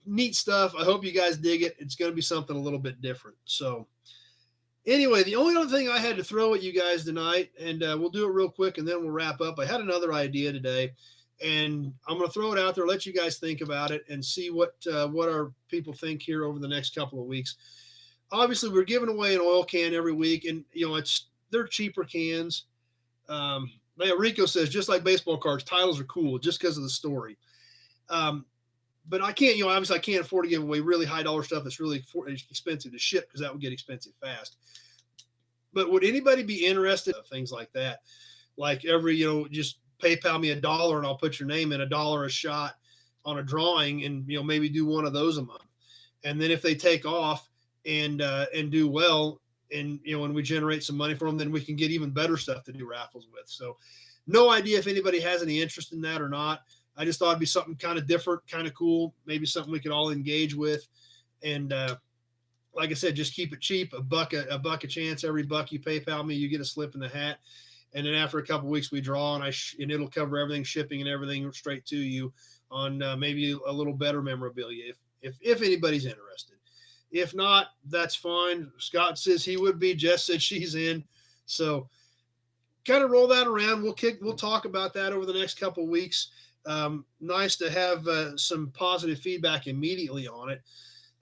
neat stuff. I hope you guys dig it. It's going to be something a little bit different. So anyway, the only other thing I had to throw at you guys tonight, and we'll do it real quick and then we'll wrap up. I had another idea today, and I'm going to throw it out there, let you guys think about it and see what our people think here over the next couple of weeks. Obviously, we're giving away an oil can every week, and you know they're cheaper cans. Rico says, just like baseball cards, titles are cool just because of the story. But I can't, obviously I can't afford to give away really high dollar stuff that's really expensive to ship because that would get expensive fast. But would anybody be interested in things like that? Like just PayPal me $1 and I'll put your name in, $1 a shot on a drawing, and maybe do one of those a month. And then if they take off and do well, and when we generate some money from them, then we can get even better stuff to do raffles with. So no idea if anybody has any interest in that or not. I just thought it'd be something kind of different, kind of cool, maybe something we could all engage with. And like I said, just keep it cheap, a buck a chance. Every buck you PayPal me, you get a slip in the hat. And then after a couple of weeks, we draw, and it'll cover everything, shipping and everything straight to you on maybe a little better memorabilia if anybody's interested. If not, that's fine. Scott says he would be. Jess said she's in. So kind of roll that around. We'll talk about that over the next couple of weeks. Nice to have some positive feedback immediately on it.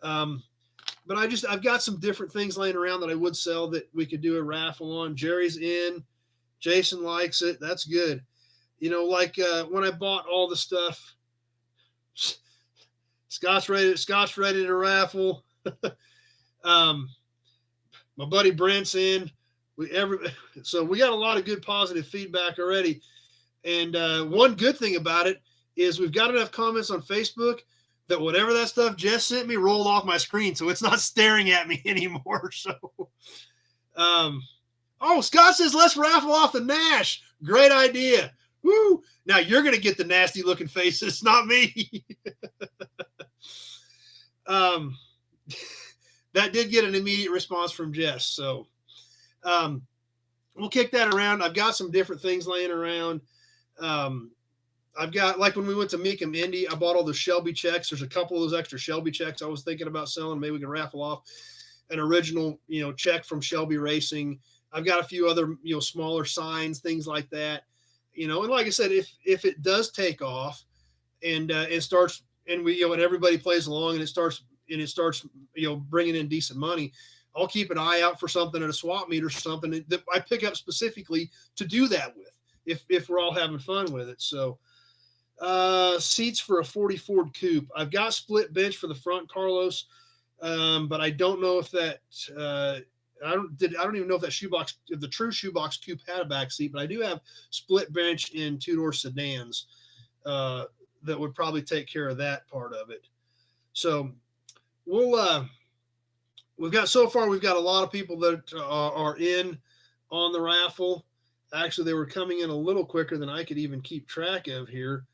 But I've got some different things laying around that I would sell that we could do a raffle on. Jerry's in. Jason likes it. That's good. Like when I bought all the stuff, Scott's ready to raffle. My buddy Brent's in. So we got a lot of good positive feedback already. And one good thing about it is we've got enough comments on Facebook that whatever that stuff Jess sent me rolled off my screen, so it's not staring at me anymore. So, Scott says let's raffle off the Nash. Great idea. Woo! Now you're gonna get the nasty looking faces, not me. That did get an immediate response from Jess. So, we'll kick that around. I've got some different things laying around. I've got, like when we went to Mecum Indy, I bought all the Shelby checks. There's a couple of those extra Shelby checks I was thinking about selling. Maybe we can raffle off an original, check from Shelby Racing. I've got a few other, smaller signs, things like that, and like I said, if it does take off and it starts, and we, and everybody plays along and it starts, bringing in decent money, I'll keep an eye out for something at a swap meet or something that I pick up specifically to do that with, if we're all having fun with it. So, seats for a 40 Ford Coupe. I've got split bench for the front, Carlos, but I don't know if that I don't even know if that if the true shoebox coupe had a back seat, but I do have split bench in two-door sedans that would probably take care of that part of it. So we've got a lot of people that are in on the raffle. Actually, they were coming in a little quicker than I could even keep track of here.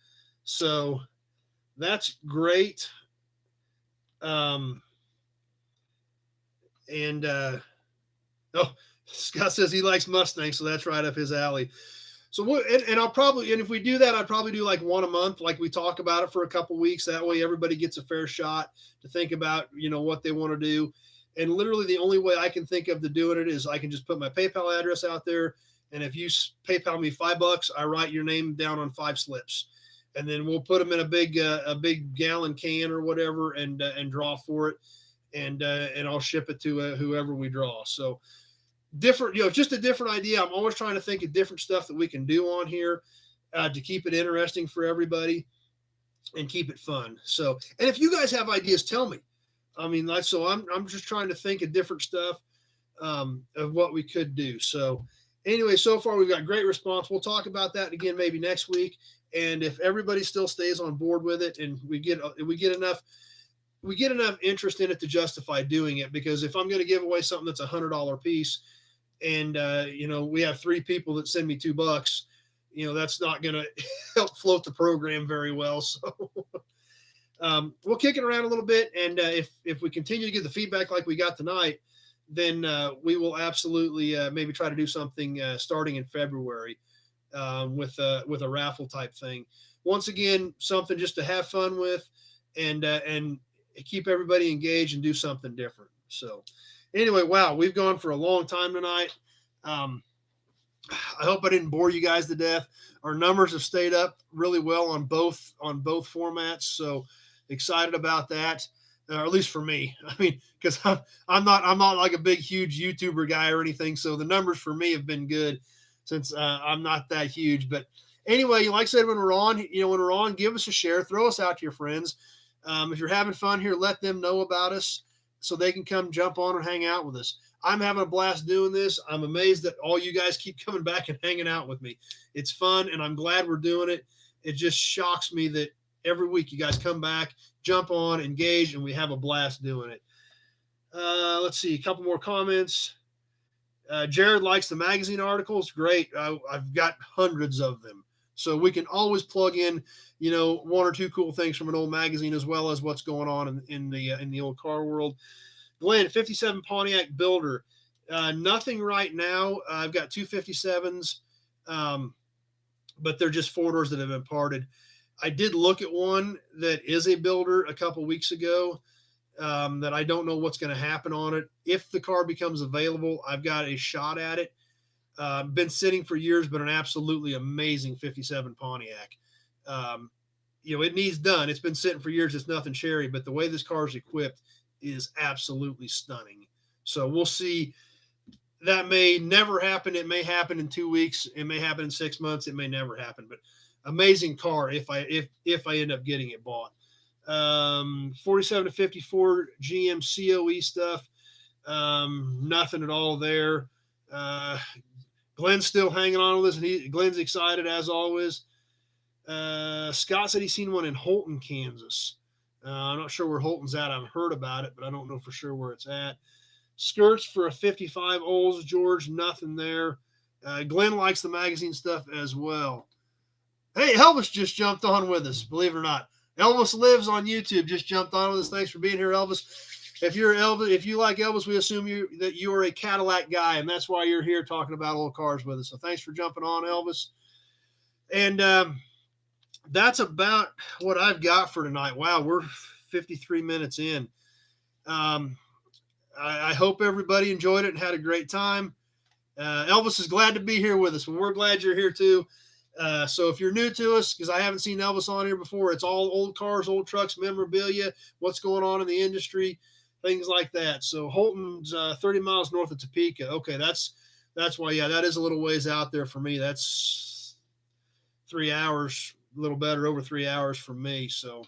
So that's great. Scott says he likes Mustangs, so that's right up his alley. So if we do that, I'd probably do like one a month, like we talk about it for a couple weeks. That way everybody gets a fair shot to think about, what they want to do. And literally the only way I can think of to doing it is I can just put my PayPal address out there. And if you PayPal me $5, I write your name down on 5 slips, and then we'll put them in a big gallon can or whatever and draw for it. and I'll ship it to whoever we draw. So different, just a different idea. I'm always trying to think of different stuff that we can do on here to keep it interesting for everybody and keep it fun. So, and if you guys have ideas, tell me. I mean, so I'm just trying to think of different stuff of what we could do. So anyway, so far we've got great response. We'll talk about that again maybe next week. And if everybody still stays on board with it and we get enough interest in it to justify doing it, because if I'm going to give away something that's $100 piece and we have 3 people that send me $2, that's not going to help float the program very well. So we'll kick it around a little bit. And if we continue to get the feedback like we got tonight, then we will absolutely maybe try to do something starting in February with a raffle type thing. Once again, something just to have fun with and keep everybody engaged and do something different. So anyway, wow, we've gone for a long time tonight. I hope I didn't bore you guys to death. Our numbers have stayed up really well on both formats. So excited about that. Or at least for me. I mean, because I'm not like a big, huge YouTuber guy or anything. So the numbers for me have been good since I'm not that huge. But anyway, like I said, when we're on, give us a share, throw us out to your friends. If you're having fun here, let them know about us so they can come jump on and hang out with us. I'm having a blast doing this. I'm amazed that all you guys keep coming back and hanging out with me. It's fun, and I'm glad we're doing it. It just shocks me that every week you guys come back, jump on, engage, and we have a blast doing it. Let's see, a couple more comments. Jared likes the magazine articles. Great. I've got hundreds of them. So we can always plug in, 1 or 2 cool things from an old magazine as well as what's going on in the old car world. Glenn, 57 Pontiac Builder. Nothing right now. I've got 2 57s, but they're just 4-doors that have been parted. I did look at one that is a builder a couple weeks ago that I don't know what's going to happen on it. If the car becomes available, I've got a shot at it. Been sitting for years, but an absolutely amazing 57 Pontiac. It needs done. It's been sitting for years. It's nothing cherry, but the way this car is equipped is absolutely stunning. So we'll see. That may never happen. It may happen in 2 weeks. It may happen in 6 months. It may never happen, but amazing car if I end up getting it bought. 47 to 54 GM COE stuff. Nothing at all there. Glenn's still hanging on with us, and Glenn's excited as always. Scott said he's seen one in Holton, Kansas. I'm not sure where Holton's at. I've heard about it, but I don't know for sure where it's at. Skirts for a 55 Olds, George, nothing there. Glenn likes the magazine stuff as well. Hey, Elvis just jumped on with us, believe it or not. Elvis Lives on YouTube just jumped on with us. Thanks for being here, Elvis. If you like Elvis, we assume that you are a Cadillac guy, and that's why you're here talking about old cars with us. So thanks for jumping on, Elvis. And that's about what I've got for tonight. Wow, we're 53 minutes in. I hope everybody enjoyed it and had a great time. Elvis is glad to be here with us, and we're glad you're here too. So if you're new to us, because I haven't seen Elvis on here before, it's all old cars, old trucks, memorabilia, what's going on in the industry, things like that. So Holton's 30 miles north of Topeka. Okay, that's why, yeah, that is a little ways out there for me. That's 3 hours, a little better, over 3 hours from me. So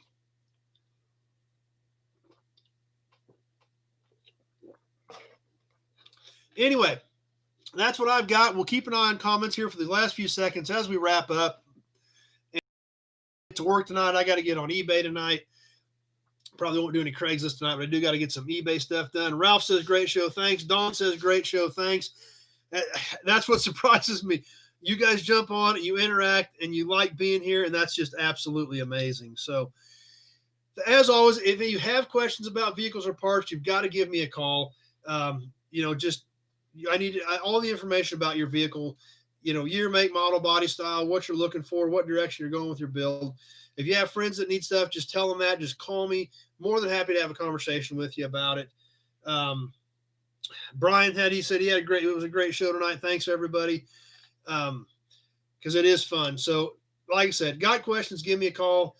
anyway, that's what I've got. We'll keep an eye on comments here for the last few seconds as we wrap up. And to work tonight, I got to get on eBay tonight. Probably won't do any Craigslist tonight, but I do got to get some eBay stuff done. Ralph says, great show, thanks. Don says, great show, thanks. That's what surprises me. You guys jump on, you interact, and you like being here, and that's just absolutely amazing. So as always, if you have questions about vehicles or parts, you've got to give me a call. I need all the information about your vehicle, year, make, model, body style, what you're looking for, what direction you're going with your build. If you have friends that need stuff, just tell them that. Just call me. More than happy to have a conversation with you about it. Brian he said it was a great show tonight. Thanks everybody. Because it is fun. So like I said, got questions, give me a call.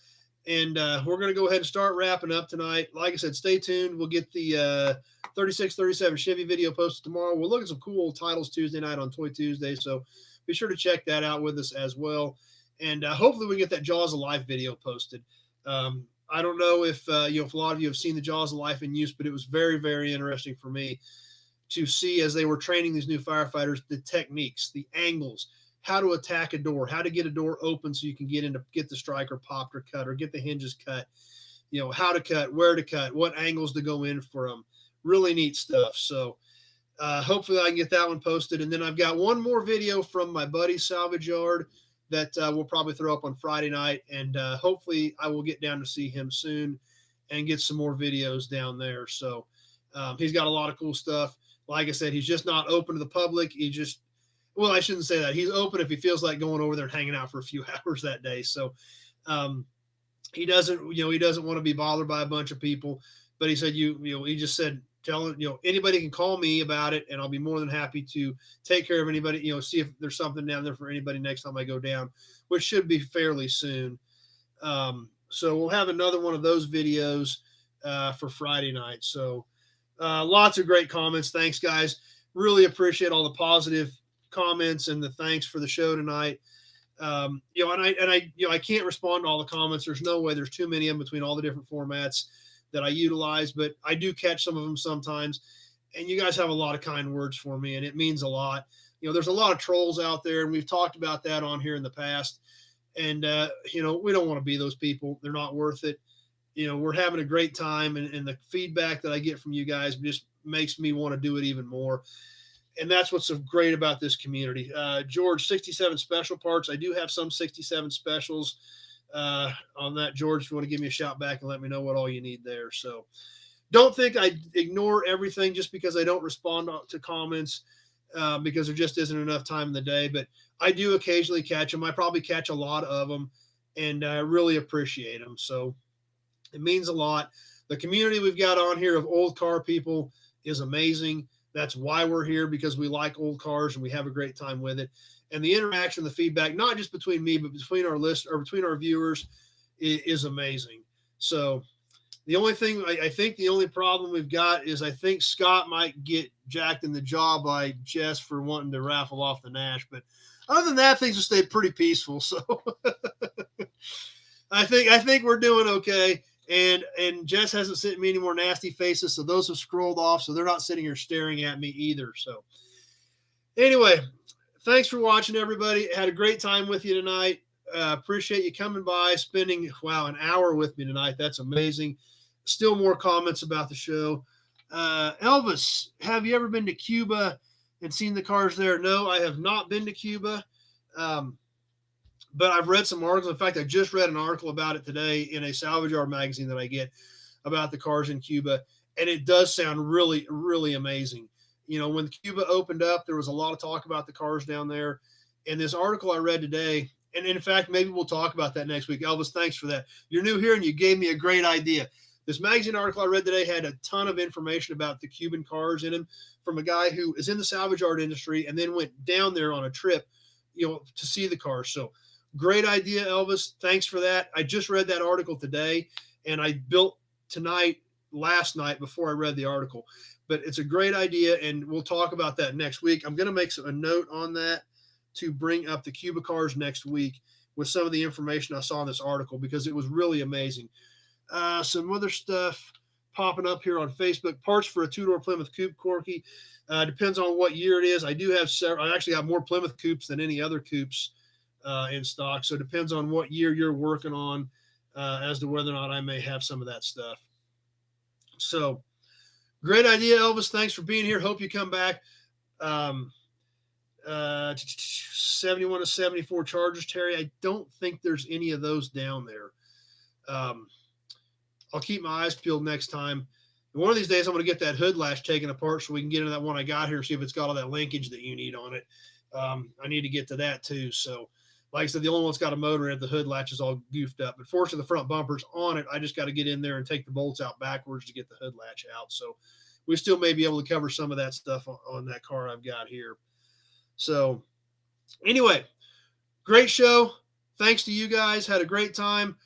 And we're going to go ahead and start wrapping up tonight. Like I said, stay tuned. We'll get the 3637 Chevy video posted tomorrow. We'll look at some cool titles Tuesday night on Toy Tuesday. So be sure to check that out with us as well. And hopefully we get that Jaws of Life video posted. I don't know if if a lot of you have seen the Jaws of Life in use, but it was very, very interesting for me to see as they were training these new firefighters, the techniques, the angles, how to attack a door, how to get a door open so you can get the striker popped or cut or get the hinges cut, how to cut, where to cut, what angles to go in from. Really neat stuff. So hopefully I can get that one posted. And then I've got one more video from my buddy's salvage yard that we'll probably throw up on Friday night. And hopefully I will get down to see him soon and get some more videos down there. So he's got a lot of cool stuff. Like I said, he's just not open to the public. Well, I shouldn't say that. He's open if he feels like going over there and hanging out for a few hours that day. So he doesn't want to be bothered by a bunch of people. But he said, he just said, tell him, anybody can call me about it, and I'll be more than happy to take care of anybody, see if there's something down there for anybody next time I go down, which should be fairly soon. So we'll have another one of those videos for Friday night. So lots of great comments. Thanks, guys. Really appreciate all the positive comments and the thanks for the show tonight. I can't respond to all the comments. There's no way. There's too many of them between all the different formats that I utilize, but I do catch some of them sometimes. And you guys have a lot of kind words for me, and it means a lot. There's a lot of trolls out there, and we've talked about that on here in the past. And we don't want to be those people. They're not worth it. We're having a great time, and the feedback that I get from you guys just makes me want to do it even more. And that's what's so great about this community. George, 67 special parts. I do have some 67 specials on that, George. If you want to give me a shout back and let me know what all you need there. So don't think I ignore everything just because I don't respond to comments because there just isn't enough time in the day. But I do occasionally catch them. I probably catch a lot of them, and I really appreciate them. So it means a lot. The community we've got on here of old car people is amazing. That's why we're here, because we like old cars and we have a great time with it. And the interaction, the feedback, not just between me, but between our list or between our viewers is amazing. So the only thing, I think the only problem we've got is I think Scott might get jacked in the jaw by Jess for wanting to raffle off the Nash. But other than that, things will stay pretty peaceful. So I think we're doing okay. And Jess hasn't sent me any more nasty faces, so those have scrolled off, so they're not sitting here staring at me either. So anyway, thanks for watching, everybody. Had a great time with you tonight. Appreciate you coming by, spending, an hour with me tonight. That's amazing. Still more comments about the show. Elvis, have you ever been to Cuba and seen the cars there? No, I have not been to Cuba. But I've read some articles. In fact, I just read an article about it today in a salvage yard magazine that I get about the cars in Cuba. And it does sound really, really amazing. When Cuba opened up, there was a lot of talk about the cars down there. And this article I read today, and in fact, maybe we'll talk about that next week. Elvis, thanks for that. You're new here and you gave me a great idea. This magazine article I read today had a ton of information about the Cuban cars in them from a guy who is in the salvage yard industry and then went down there on a trip, to see the cars. So great idea, Elvis. Thanks for that. I just read that article today, and I built last night before I read the article. But it's a great idea, and we'll talk about that next week. I'm going to make a note on that to bring up the Cuba cars next week with some of the information I saw in this article, because it was really amazing. Some other stuff popping up here on Facebook. Parts for a two-door Plymouth Coupe, Corky. Depends on what year it is. I do have several. I actually have more Plymouth Coupes than any other Coupes in stock. So it depends on what year you're working on as to whether or not I may have some of that stuff. So great idea, Elvis. Thanks for being here. Hope you come back. 71 to 74 Chargers, Terry. I don't think there's any of those down there. I'll keep my eyes peeled next time. And one of these days, I'm going to get that hood latch taken apart so we can get into that one I got here, see if it's got all that linkage that you need on it. I need to get to that too. So like I said, the only one's got a motor in it. The hood latch is all goofed up. But fortunately, the front bumper's on it. I just got to get in there and take the bolts out backwards to get the hood latch out. So we still may be able to cover some of that stuff on that car I've got here. So anyway, great show. Thanks to you guys. Had a great time.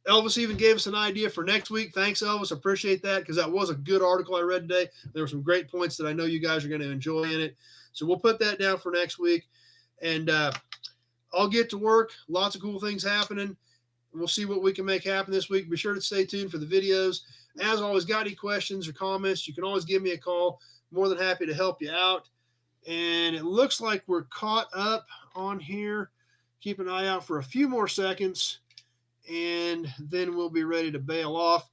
Elvis even gave us an idea for next week. Thanks, Elvis. Appreciate that, because that was a good article I read today. There were some great points that I know you guys are going to enjoy in it. So we'll put that down for next week. And I'll get to work. Lots of cool things happening. We'll see what we can make happen this week. Be sure to stay tuned for the videos. As always, got any questions or comments, you can always give me a call. More than happy to help you out. And it looks like we're caught up on here. Keep an eye out for a few more seconds, and then we'll be ready to bail off.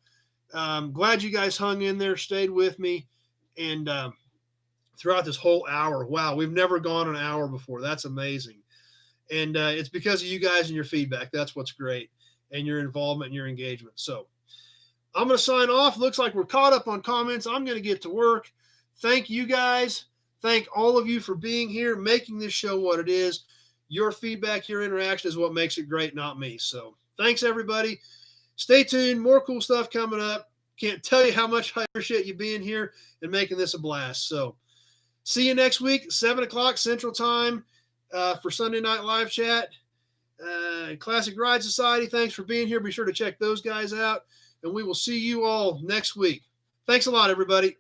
Glad you guys hung in there, stayed with me, and throughout this whole hour. Wow, we've never gone an hour before. That's amazing. And it's because of you guys and your feedback. That's what's great, and your involvement and your engagement. So I'm going to sign off. Looks like we're caught up on comments. I'm going to get to work. Thank you guys. Thank all of you for being here, making this show what it is. Your feedback, your interaction is what makes it great, not me. So thanks, everybody. Stay tuned. More cool stuff coming up. Can't tell you how much I appreciate you being here and making this a blast. So see you next week, 7 o'clock Central Time for Sunday Night Live Chat. Classic Ride Society, thanks for being here. Be sure to check those guys out. And we will see you all next week. Thanks a lot, everybody.